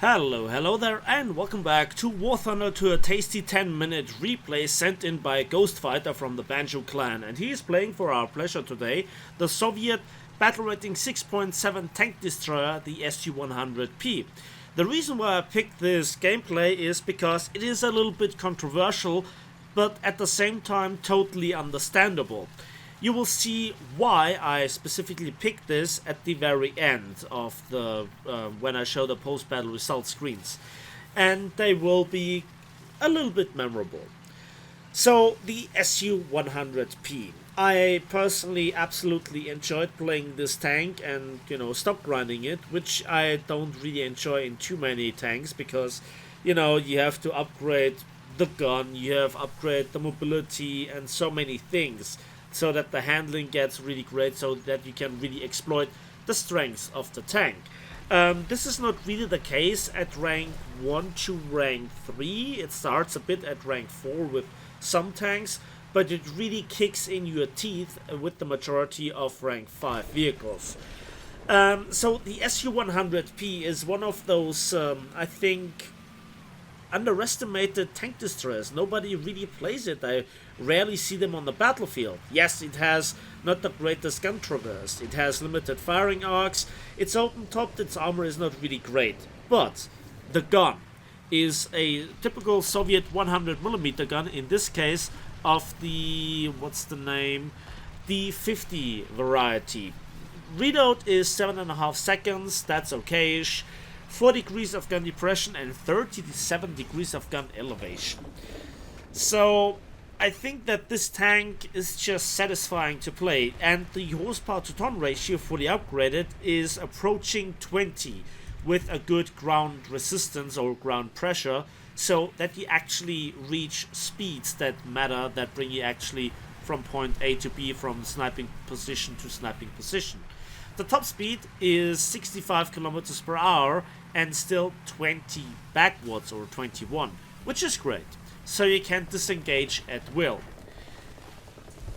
Hello there, and welcome back to War Thunder, to a tasty 10-minute replay sent in by Gh0stFighter from the Banjo clan, and he is playing for our pleasure today the Soviet battle rating 6.7 tank destroyer, the SU-100P. The reason why I picked this gameplay is because it is a little bit controversial, but at the same time totally understandable. You will see why I specifically picked this at the very end of the when I show the post-battle results screens, and they will be a little bit memorable. So the SU-100P. I personally absolutely enjoyed playing this tank and, stop grinding it, which I don't really enjoy in too many tanks because, you have to upgrade the gun, you have upgrade the mobility and so many things, so that the handling gets really great, so that you can really exploit the strengths of the tank. This is not really the case at rank 1 to rank 3. It starts a bit at rank 4 with some tanks, but it really kicks in your teeth with the majority of rank 5 vehicles. So the SU-100P is one of those, I think, underestimated tank destroyers. Nobody really plays it. I rarely see them on the battlefield. Yes, it has not the greatest gun traverse. It has limited firing arcs. It's open-topped. Its armor is not really great. But the gun is a typical Soviet 100mm gun, in this case of the, the 50 variety. Reload is 7.5 seconds. That's okay-ish. 4 degrees of gun depression and 37 degrees of gun elevation. So I think that this tank is just satisfying to play, and the horsepower to ton ratio fully upgraded is approaching 20 with a good ground resistance or ground pressure, so that you actually reach speeds that matter, that bring you actually from point A to B, from sniping position to sniping position. The top speed is 65 kilometers per hour and still 20 backwards, or 21, which is great. So you can disengage at will.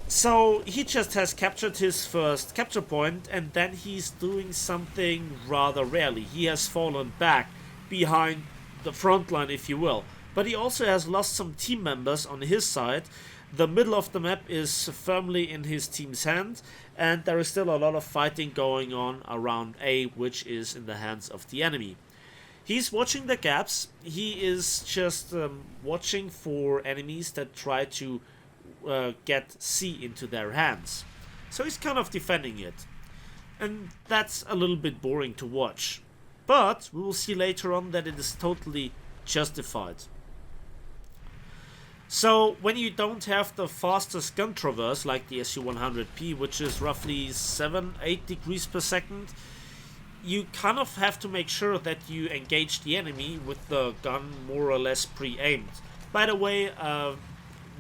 So he just has captured his first capture point, and then he's doing something rather rarely. He has fallen back behind the front line, if you will. But he also has lost some team members on his side. The middle of the map is firmly in his team's hand, and there is still a lot of fighting going on around A, which is in the hands of the enemy. He's watching the gaps. He is just watching for enemies that try to get C into their hands. So he's kind of defending it. And that's a little bit boring to watch. But we will see later on that it is totally justified. So when you don't have the fastest gun traverse like the SU-100P, which is roughly 7-8 degrees per second, you kind of have to make sure that you engage the enemy with the gun more or less pre-aimed. By the way,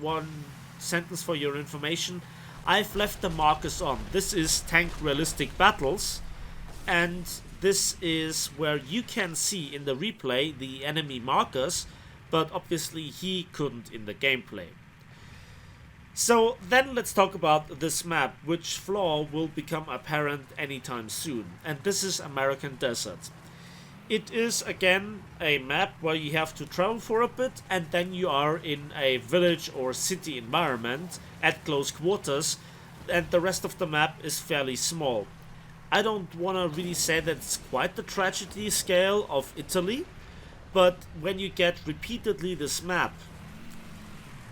one sentence for your information: I've left the markers on. This is Tank Realistic Battles, and this is where you can see in the replay the enemy markers, but obviously he couldn't in the gameplay. So then let's talk about this map, which flaw will become apparent anytime soon, and this is American Desert. It is again a map where you have to travel for a bit, and then you are in a village or city environment at close quarters, and the rest of the map is fairly small. I don't want to really say that it's quite the tragedy scale of Italy, but when you get repeatedly this map,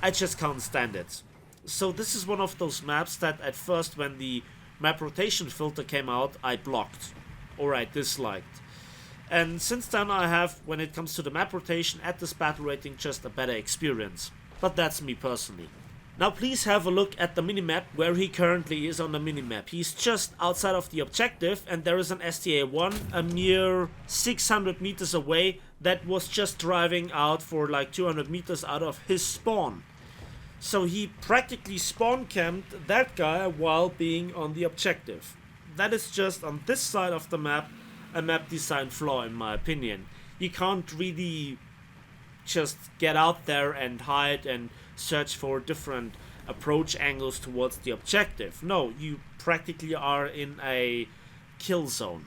I just can't stand it. So this is one of those maps that at first, when the map rotation filter came out, I blocked or I disliked. And since then I have, when it comes to the map rotation at this battle rating, just a better experience. But that's me personally. Now please have a look at the minimap where he currently is on the minimap. He's just outside of the objective, and there is an STA-1 a mere 600 meters away that was just driving out for like 200 meters out of his spawn. So he practically spawn camped that guy while being on the objective. That is just, on this side of the map, a map design flaw in my opinion. You can't really just get out there and hide and search for different approach angles towards the objective. No, you practically are in a kill zone.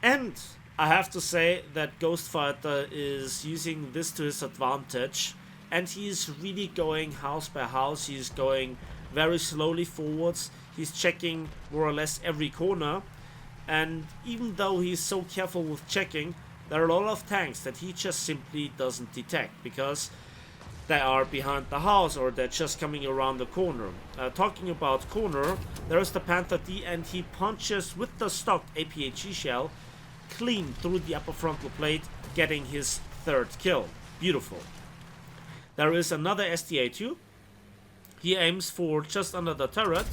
And I have to say that Gh0stFighter is using this to his advantage, and he's really going house by house. He's going very slowly forwards. He's checking more or less every corner, and even though he's so careful with checking, there are a lot of tanks that he just simply doesn't detect because they are behind the house or they're just coming around the corner. Talking about corner, there's the Panther D, and he punches with the stock APHE shell clean through the upper frontal plate, getting his third kill. Beautiful. There is another SDA2. He aims for just under the turret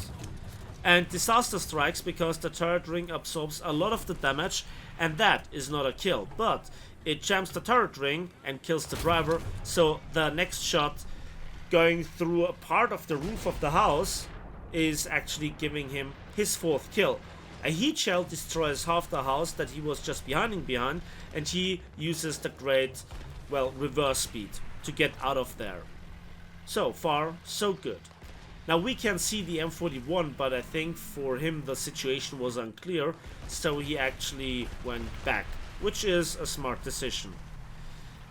and disaster strikes because the turret ring absorbs a lot of the damage, and that is not a kill, but it jams the turret ring and kills the driver, so the next shot going through a part of the roof of the house is actually giving him his fourth kill. A heat shell destroys half the house that he was just behind, and he uses the great, well, reverse speed to get out of there. So far, so good. Now we can see the M41, but I think for him the situation was unclear, so he actually went back, which is a smart decision.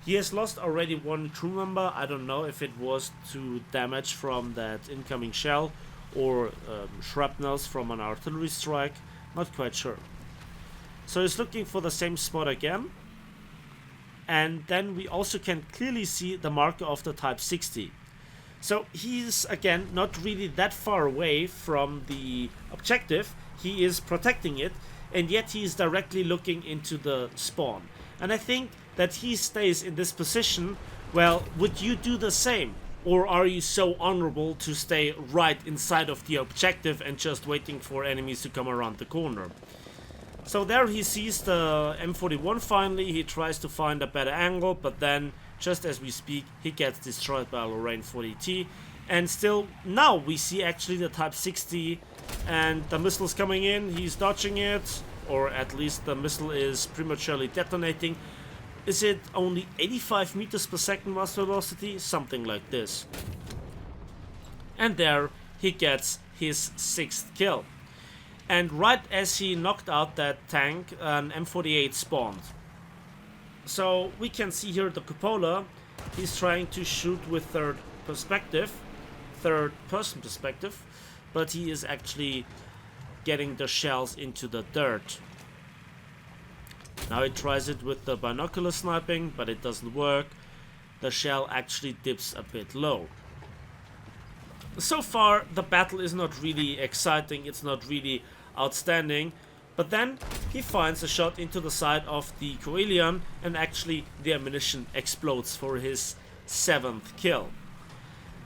He has lost already one crew member. I don't know if it was to damage from that incoming shell or shrapnels from an artillery strike, not quite sure. So he's looking for the same spot again, and then we also can clearly see the marker of the Type 60. So he's again not really that far away from the objective. He is protecting it, and yet he is directly looking into the spawn. And I think that he stays in this position. Well, would you do the same? Or are you so honorable to stay right inside of the objective and just waiting for enemies to come around the corner? So there he sees the M41 finally. He tries to find a better angle, but then just as we speak, he gets destroyed by a Lorraine 40T. And still, now we see actually the Type 60 and the missile's coming in. He's dodging it, or at least the missile is prematurely detonating. Is it only 85 meters per second mass velocity? Something like this. And there he gets his sixth kill. And right as he knocked out that tank, an M48 spawned. So we can see here the cupola. He's trying to shoot with third person perspective, but he is actually getting the shells into the dirt. Now he tries it with the binocular sniping, but it doesn't work. The shell actually dips a bit low. So far the battle is not really exciting, it's not really outstanding. But then he finds a shot into the side of the Coelian, and actually the ammunition explodes for his seventh kill.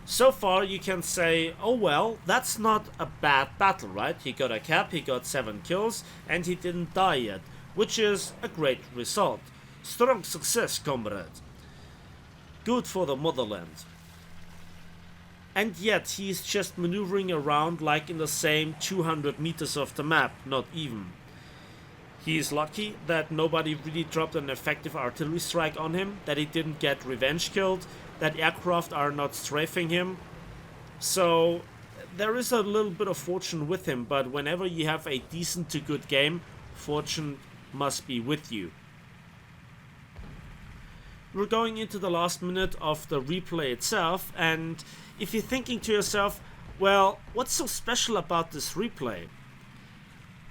So far you can say, oh well, that's not a bad battle, right? He got a cap, he got 7 kills, and he didn't die yet, which is a great result. Strong success, comrade. Good for the motherland. And yet he's just maneuvering around like in the same 200 meters of the map, not even. He is lucky that nobody really dropped an effective artillery strike on him, that he didn't get revenge killed, that aircraft are not strafing him. So there is a little bit of fortune with him, but whenever you have a decent to good game, fortune must be with you. We're going into the last minute of the replay itself, and if you're thinking to yourself, well, what's so special about this replay?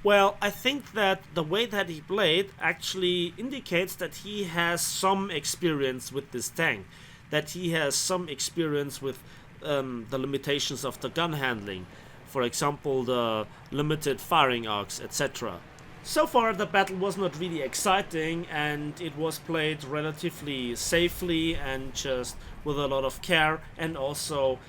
Well, I think that the way that he played actually indicates that he has some experience with this tank, that he has some experience with the limitations of the gun handling, for example the limited firing arcs, etc. So far the battle was not really exciting, and it was played relatively safely and just with a lot of care, and also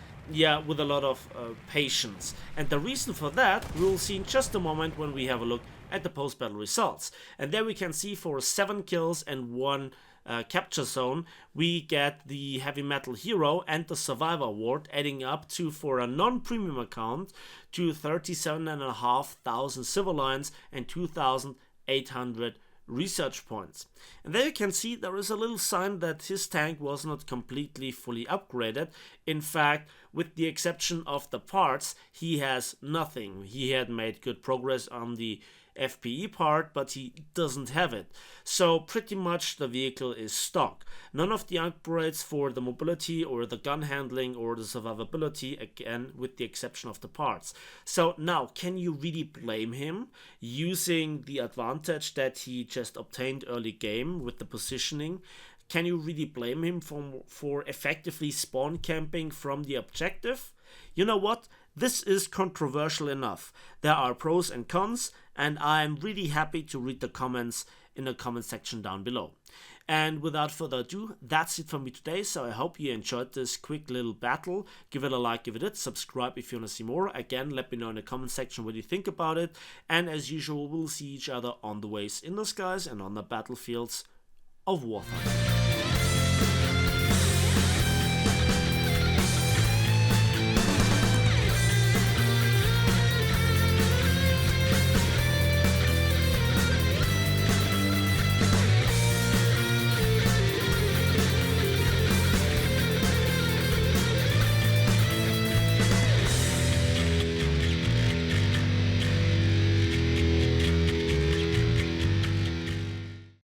with a lot of patience. And the reason for that we'll see in just a moment when we have a look at the post-battle results. And there we can see for 7 kills and 1 capture zone, we get the Heavy Metal Hero and the Survivor Award, adding up to, for a non-premium account, to 37,500 Silver Lines and 2,800 research points. And there you can see there is a little sign that his tank was not completely fully upgraded. In fact, with the exception of the parts, he has nothing. He had made good progress on the FPE part, but he doesn't have it. So pretty much the vehicle is stock. None of the upgrades for the mobility or the gun handling or the survivability, again with the exception of the parts. So now, can you really blame him using the advantage that he just obtained early game with the positioning? Can you really blame him for effectively spawn camping from the objective? You know what? This is controversial enough. There are pros and cons, and I'm really happy to read the comments in the comment section down below. And without further ado, that's it for me today, so I hope you enjoyed this quick little battle. Give it a like, give it a subscribe if you want to see more. Again, let me know in the comment section what you think about it. And as usual, we'll see each other on the ways in the skies and on the battlefields of warfare.